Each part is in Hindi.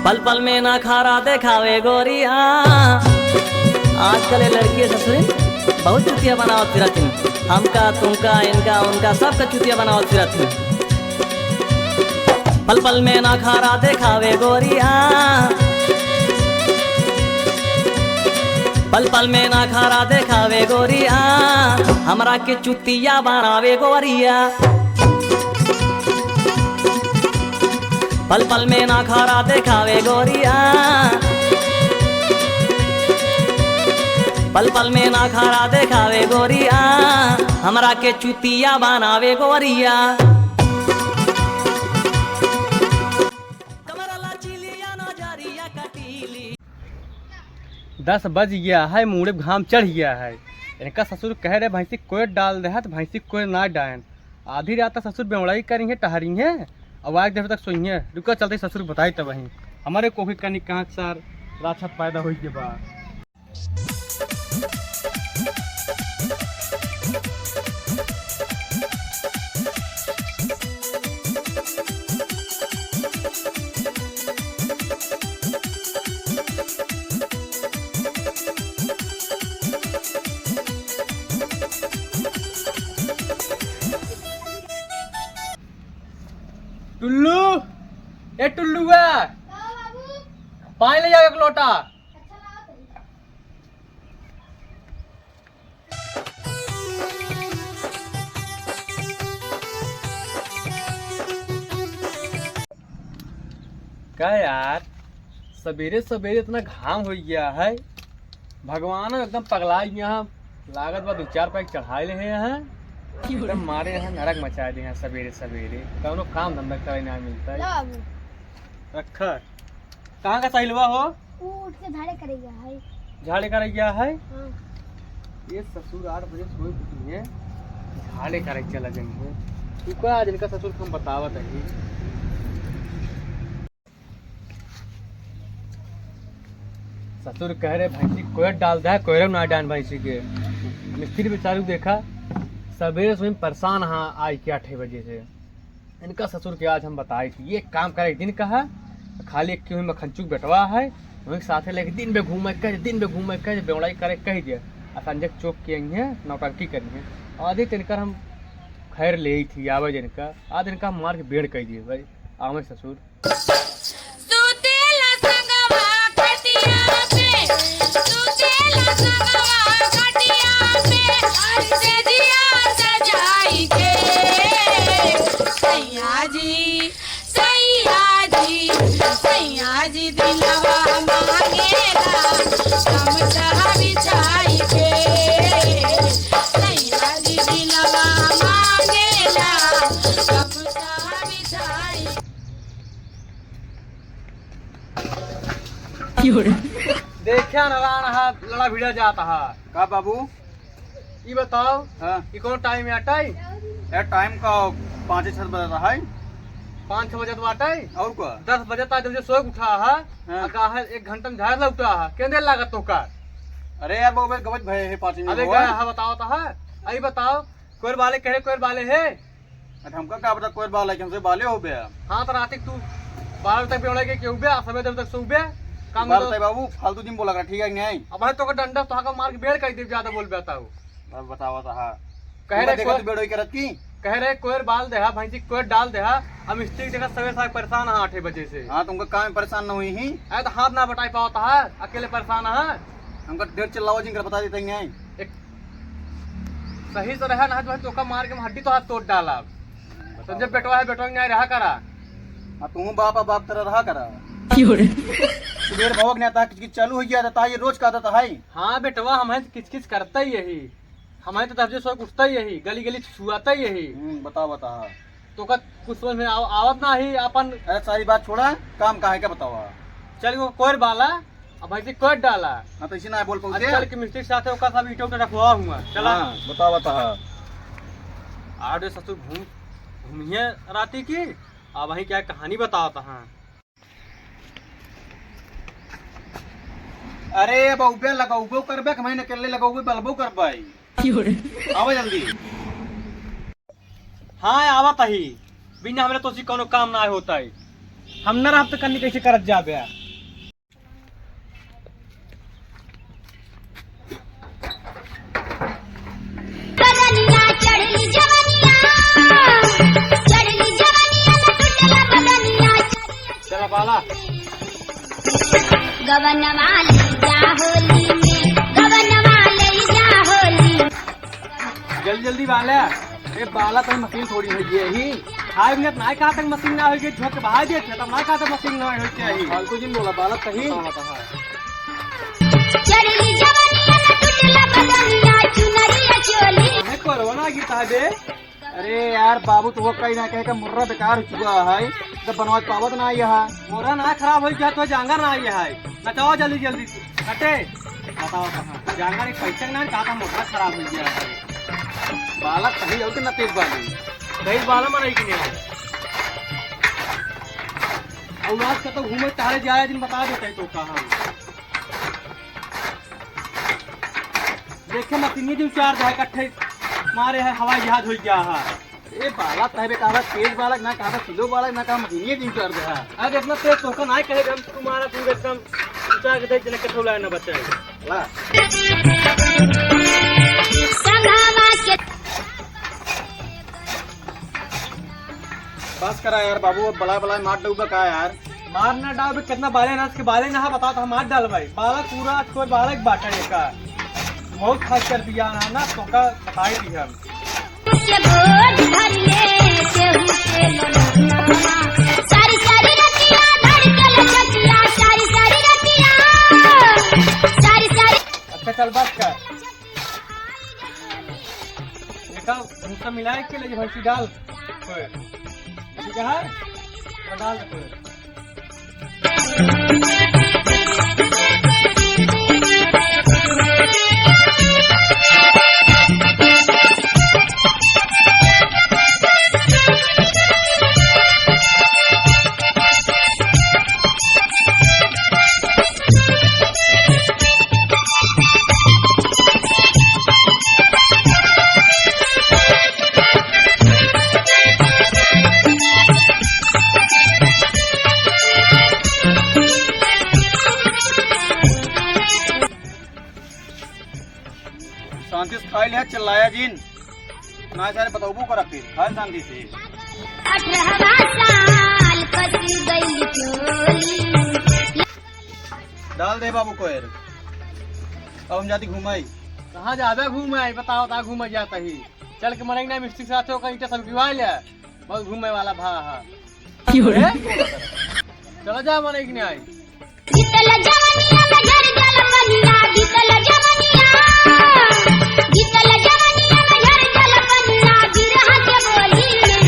पल पल में ना खारा देखावे गोरिया। आजकल ये लड़की ससुरी बहुत चुतिया बनावत फिरथिन, हमका तुमका इनका उनका सबका चुतिया बनावत फिरथिन। पल पल में ना खारा देखावे गोरिया, पल पल में ना खारा देखावे गोरिया, हमरा के चुतिया बनावे गोरिया। पल पल में ना खारा देखावे गोरिया, पल पल में ना खारा देखावे गोरिया, हमरा के चुतिया बनावे गोरिया। 10 बज गया है, मुँह घाम चढ़ गया है। इनका ससुर कह रहे भैंसी कोई डाल दे तो भैंसी कोई ना डायन। आधी रात तक ससुर बेवड़ाई करी है, टहरी है, अब आग देर तक सोई है। रुका चलते ससुर बताई तब वहीं हमारे को भी कहीं कहाँ सार राछा पैदा हो के बाद। टुल्लू, ए टुल्लू पानी ले जाओ एक लोटा। क्या यार सवेरे सवेरे इतना घाम हो गया है, भगवान एकदम पगला गया। लागत बा 2-4 पैक चढ़ा ले हैं, एकदम मारे यहाँ नरक मचा दे हैं सवेरे सवेरे। कौनो काम धंधा करे ना मिलता है। रखा कहाँ का सहिलवा हो? उठ के झाड़े करे गया है। झाड़े करे गया है? हाँ। ये ससुर 8 बजे सोए उठी है, झाड़े करे चला जाएंगे। तू का आज इनका ससुर हम बतावत है। ससुर कह रहे भैंसी कोई डाल दे, कोई ना डाल भैंसी के। मिस्त्री बेचारू देखा सवेरे से परेशान हाँ आज के 8 बजे से। इनका ससुर के आज हम बताए थी ये काम करे। दिन कहा खाली एक क्यों मखनचुक बेटवा है, वही साथे लेके दिन में घूमे कह, दिन में घूमे कह, बेवड़ाई करे कह दिया। संजय चौक के है नौटंकी करेंगे। आधे तिनकर हम खैर ले थी आवे जिनका, आज इनका मार के बेड़ कह दिए भाई आवे ससुर। देखा नारायण लड़ा भिड़ा जाता है का बाबू। ये बताओ कि कौन टाइम है? टाइम का 5-6 बजे रहा है। 5-6 बजे तो आटा है और क्या 10 बजे तक जब सोए उठा है का है 1 घंटा में झाड़ उठा है केंद्र लागत तो का। अरे यार बाबू गवत भय है 5 मिनट। अरे गया है बताओ तो है। आई बताओ कोई बाले कह रहे कोई बाले है। अरे हमका क्या पता कोई बाले कैसे बाले हो गया। हाँ तो रात तू 12 बजे तक बेवड़ा के क्यों बे समय जब तक सो बे काम करते बाबू फालतू दिन बोला ठीक है नहीं। अब भाई तो का डंडा तो का मार के बेड़ कर दे ज्यादा बोल बेता हूं। अब बताओ तो हां कह रहे देखो बेड़ोई करत की कह रहे कोई बाल देहा भैंसी कोई डाल देहा। हम स्त्री देखा सवेरे साहब परेशान है 8 बजे से। हां तुमका काम परेशान न हुई ही ऐ तो हाथ ना बटाई पाओ था अकेले परेशान है। हमका ढेर चिल्लाओ जिनका बता देते हैं एक सही से रहा ना भाई तो का मार के हड्डी तो हाथ तोड़ डाला। तो जब बेटवा है बेटवा नहीं रहा करा। हां तू बाप तरह रहा करा। सुबेर भवक ने आता किच चालू हो गया था ये रोज का आता था। हाँ बेटवा हमें किच करता ही यही, हमें तो तब से उठता ही यही, गली गली छुआता ही यही। बता तो का कुछ समझ में आवत ना ही अपन। अरे सारी बात छोड़ा काम का है क्या बताओ। चल वो कोई बाला अब भाई कोई डाला। हाँ तो इसी ना बोल पाऊँ चल के मिस्त्री साथ है सब ईटों पे रखवा हुआ। चला बता आडे ससुर घूमिए राती की। अब वही क्या कहानी बताओ था। अरे बहुबे लगाऊबो करबे मैंने अकेले लगाऊबे बलबो करबे आवे जल्दी। हाँ आवत ही बिना हमरे तो कोनो काम ना होता है। हम न रहा करनी कैसे करत जाबे। चला बाला गवनवा ले जा होली में, गवनवा ले जा होली। जल्दी जल्दी बाला, ये बाला तो मशीन थोड़ी हो गई ही। हाय मिनट ना कहा तक मशीन ना हो गई, झोंक बाहर दे तब ना कहा तक मशीन ना हो गई। फालतू दिन बोला बाला कहीं चढ़ली जवनिया में टूटला बदनिया, चुनरिया चोली। है कोरोना की ताबे। अरे यार बाबू तो वो कहीं ना कहीं का मुर्रा बेकार हो चुका है, जब बनवा पावत ना आई है। मुर्रा ना खराब हो गया तो जांगर ना आई है। बताओ जल्दी जल्दी हटे, बताओ कहाँ जांगर पैसा ना कहा था मुर्रा खराब हो गया है। बाला कहीं जाओ ना तेज बाली तेज बाला मनाई की नहीं और आज का तो घूमे तारे जाए दिन बता देते तो कहा देखे मशीनी दिन चार जाए कट्ठे मारे है, हवाई जहाज हो गया है। ये बाला तहबे कहा तेज बालक ना कहा किलो बालक ना कहा मशीनी दिन चार है। अरे इतना तेज तो ना कहे हम तुम्हारा तुम एकदम ऊंचा के देख के ठोला ना बच्चा ला बस करा यार बाबू, अब बला बला मार डूबा का यार। मार ना डाल कितना बाले ना, उसके बाले ना बता तो हम मार डाल भाई। बाला पूरा कोई बालक बाटा है का बहुत खास कर दिया ना तो का बताई दी हम। सारी सारी रतिया धड़कल छतिया, सारी सारी रतिया, सारी सारी। अच्छा चल बात कर देखा भूसा मिलाए के लिए भैंसी डाल ठीक है डाल दे। शांति से खाई लिया चिल्लाया जिन ना सारे बताओ करा फिर हर शांति से 18 साल फंसी गई चोली। डाल दे बाबू को यार। अब हम जाती घुमाई कहाँ जाबे घूमे बताओ ता घूमे जाता ही चल के मरेंगे ना मिस्त्री साथ हो कहीं सब घुमा लिया बहुत घूमे वाला भा चलो जा मरे की नहीं आई। बीतल जवनिया में घर जल बनिया, बीतल जवनिया, बीतल जवनिया में घर जल बनिया, बिरहा के बोली में।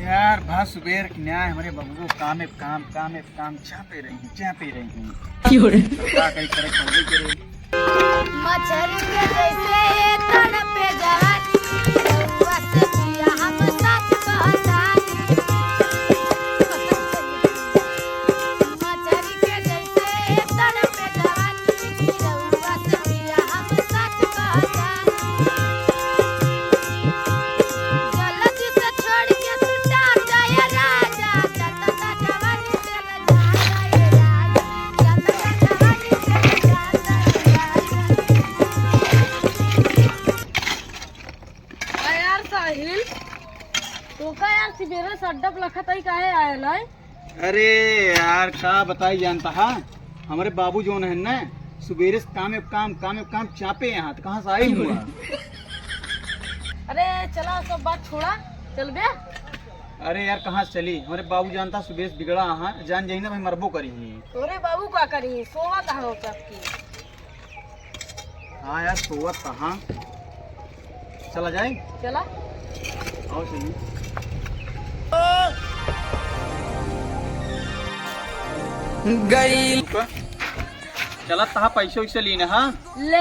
यार भा सुबेर की न्याय हमारे बबू काम काम चापे रही हूँ क्या करी करे चल करे मछली के जैसे तड़पे जवानी, रउआ से पिया हम सच कहतानी। मछली के जैसे तड़पे जवानी, रउआ से पिया हम सच कहतानी। जल्दी से छोड़ के सुटा जाए राजा, जतना जवानी से लजा जाए राजा, जतना जवानी से लजा जाए राजा। यार साहिल तो का यार सिबेरे सड्डप लखत ही काहे आयल है? अरे यार का बताई जानता है हमारे बाबू जो है ना सुबेरे से काम चापे यहाँ तो कहाँ से आई हुआ। अरे चला सब बात छोड़ा चल बे। अरे यार कहाँ से चली हमारे बाबू जानता सुबेश बिगड़ा हाँ जान जाही ना भाई मरबो करी ही। तोरे बाबू का करी सोवा कहाँ हो सबकी? हाँ यार सोवत कहाँ चला जाए चला आओ चलिए। गई चला तहा पैसे वैसे लीने हाँ ले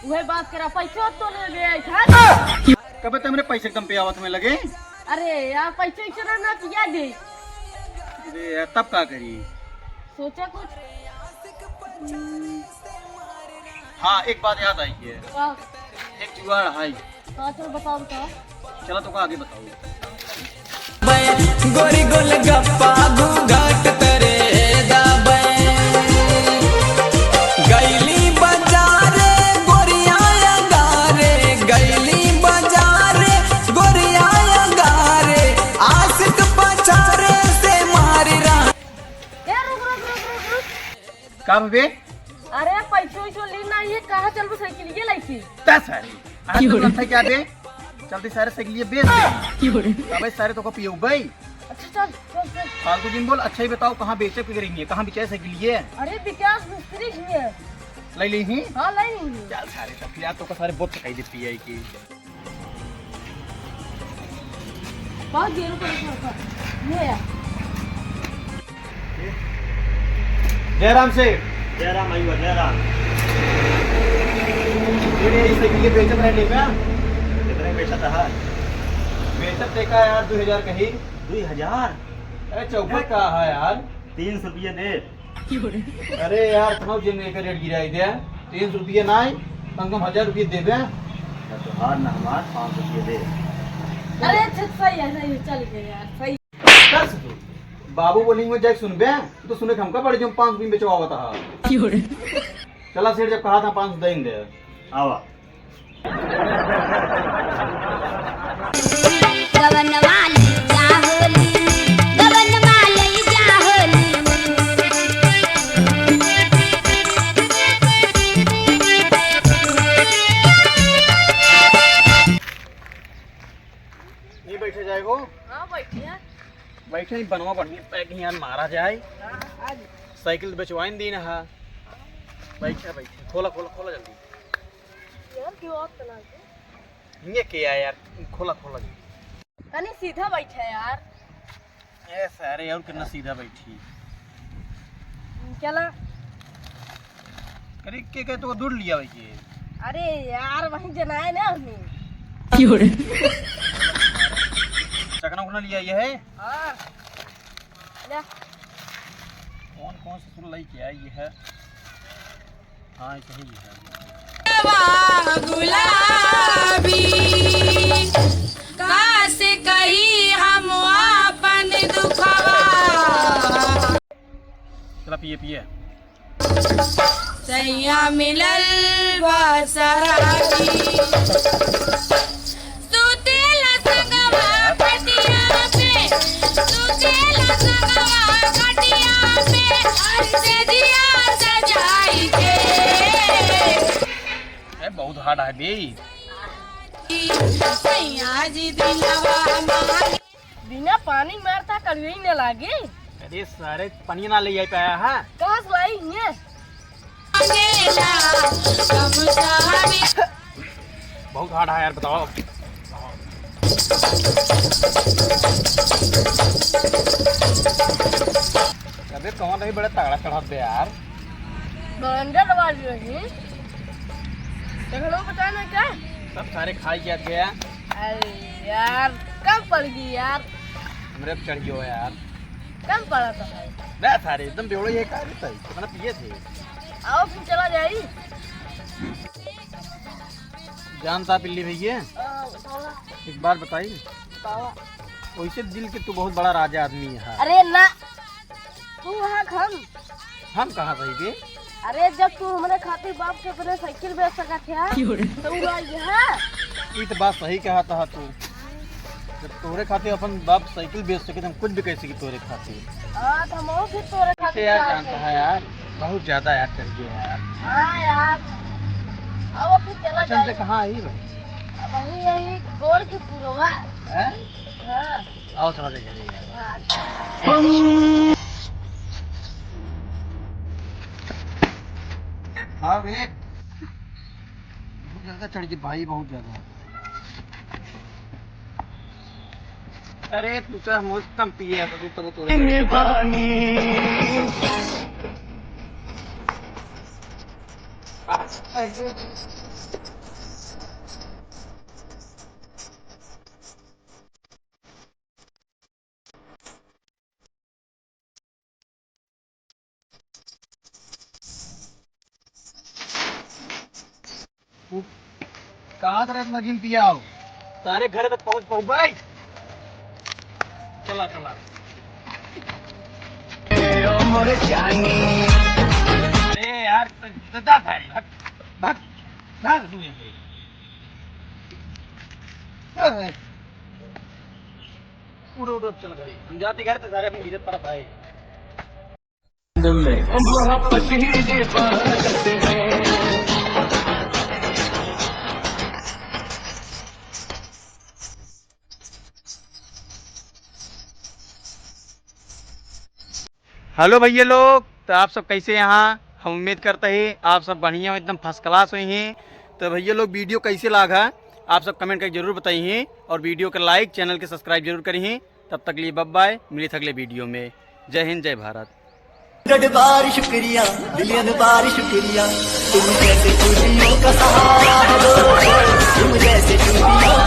वही बात करा पैसे तो ले गए था। कब तक मेरे पैसे कम पे आवत में लगे। अरे यार पैसे चला ना किया दे अरे यार तब क्या करी सोचा कुछ? हाँ एक बात याद आई है हाँ एक जुगाड़ है चल बताओ बताओ। चला तो का आगे बताओ। गोरी गोल गप्पा घूंघट तरे दाबे गैली बाजारे गोरिया गारे गैली बाजारे गोरिया गारे आशिक पछारे से मारी रहा ए रुक रुक रुक रुक रुक। का बे अरे पैसो वैसो ली नहीं है, कहाँ चलबो साइकिल ये लाइसी? दस सारी तो लगता है क्या बे चलते सारे साइकिल ये बेच दे अबे सारे तो को पियो भाई। अच्छा चल चल चल। फालतू दिन बोल। अच्छा ही बताओ कहाँ बेचे के करेंगे, कहाँ बेचे साइकिल ये अरे विकास मिस्त्री है। ले ली ही हाँ लाई नहीं। चल सारे सब यार तो का सारे बहुत सकाई देती है की बहुत देर को ये यार। जयराम से जयराम आयु जयराम ये साइकिल ये बेचत रहे लेगा कितने बेचा था? बेचत देखा यार 2000 कही 2000 अरे चौपट का है यार 300 रुपये दे। अरे यार कहाँ जिन एक रेट गिराई दे 300 रुपये ना कम कम 1000 रुपये देवे तो हार ना हमार 500 रुपये दे। अरे अच्छा सही है चल गए यार सही। कर सकते हो। बाबू बोलेंगे जाके सुनबे तो सुने हमका पड़े जो 500 रुपये बेचवा हुआ था। चला सेठ जब कहा था 500 देंगे आवा गवन वाली जाहोली गवन वाली जाहोली नहीं बैठे जाएगो हाँ बैठिए। बैठे ही बनवा बढ़िया पैकिंग यार मारा जाए साइकिल बेचवाइन दी ना है बैठे बैठे खोला खोला खोला जल्दी यार क्यों आप चला के? ये क्या है यार खोला खोला जल्दी कनी सीधा बैठे यार। ए सारे यार कितना सीधा बैठी क्या ला? अरे के तो दूर लिया भाई के अरे यार वहीं जनाए ना हमें। चकना उकना लिया ये है हाँ ले। कौन कौन सा फूल लाई क्या ये है हाँ सही है गुलाबी काश कही हम अपन दुखवा चला पिए पिए सैया मिलल बसरागी सुतेला संगवा खटिया पे सुतेला संगवा खटिया पे से दिया सजाई के बहुत हार्ड है बे सैया जी दिलवा मांगे बिना पानी मारता कभी ही न लागे। अरे सारे पानी ना ले आई पाया है कहाँ से लाई ये? बहुत हार्ड है यार बताओ अबे कौन नहीं बड़ा तगड़ा चढ़ा दे यार बरंडा दबा दी रही। देखो पता ना क्या? सब सारे खाई क्या गया अरे यार कम पड़ गई यार। हमरे पे चढ़ गयो यार कम पड़ा था भाई। ना सारे एकदम बेवड़े ये का रहता है कितना पिए थे आओ फिर चला जाई। जानता पिल्ली भैया एक बार बताई वैसे दिल के तू बहुत बड़ा राजा आदमी है अरे ना तू वहाँ हम कहाँ सही थे अरे जब तू हमारे खातिर बाप के अपने साइकिल बेच सका था तो वो यहाँ ये तो बात सही कहा था तू जब तोरे खातिर अपन बाप साइकिल बेच सके तो हम कुछ भी कह सके तोरे खातिर हाँ तो हम और फिर तोरे से खातिर यार आए जानता थे। है यार बहुत ज्यादा यार चल गया यार हाँ यार आओ फिर चला अच्छा से जाए। कहाँ आई भाई वही यही गोड़ की पुरोगा। हैं? हाँ आओ थोड़ा देख यार हाँ वे बहुत ज्यादा चढ़ गई भाई बहुत ज्यादा अरे तू तो हम कम पिए तो तू तो कहाँ तरह मजीन पिया हो सारे घर तक पहुँच भाई चला चला। अरे यार दादा भाई भाग भाग भाग तू यहाँ से। उड़ो उड़ो चल गाड़ी, हम जाते घर तो सारे अपनी इज्जत पर भाई। हेलो भैया लोग, तो आप सब कैसे यहाँ? हम उम्मीद करते हैं आप सब बढ़िया हो, एकदम फर्स्ट क्लास हुए हैं। तो भैया लोग वीडियो कैसे लगा आप सब कमेंट करके जरूर बताइए, और वीडियो का लाइक, चैनल के सब्सक्राइब जरूर करिए। तब तक लिए बाय, मिली अगले वीडियो में। जय हिंद, जय भारत। गढ़ बार शुक्रिया, बिलियन बार शुक्रिया, तुम जैसे खुशियों का सहारा हो, तुम जैसे खुशियों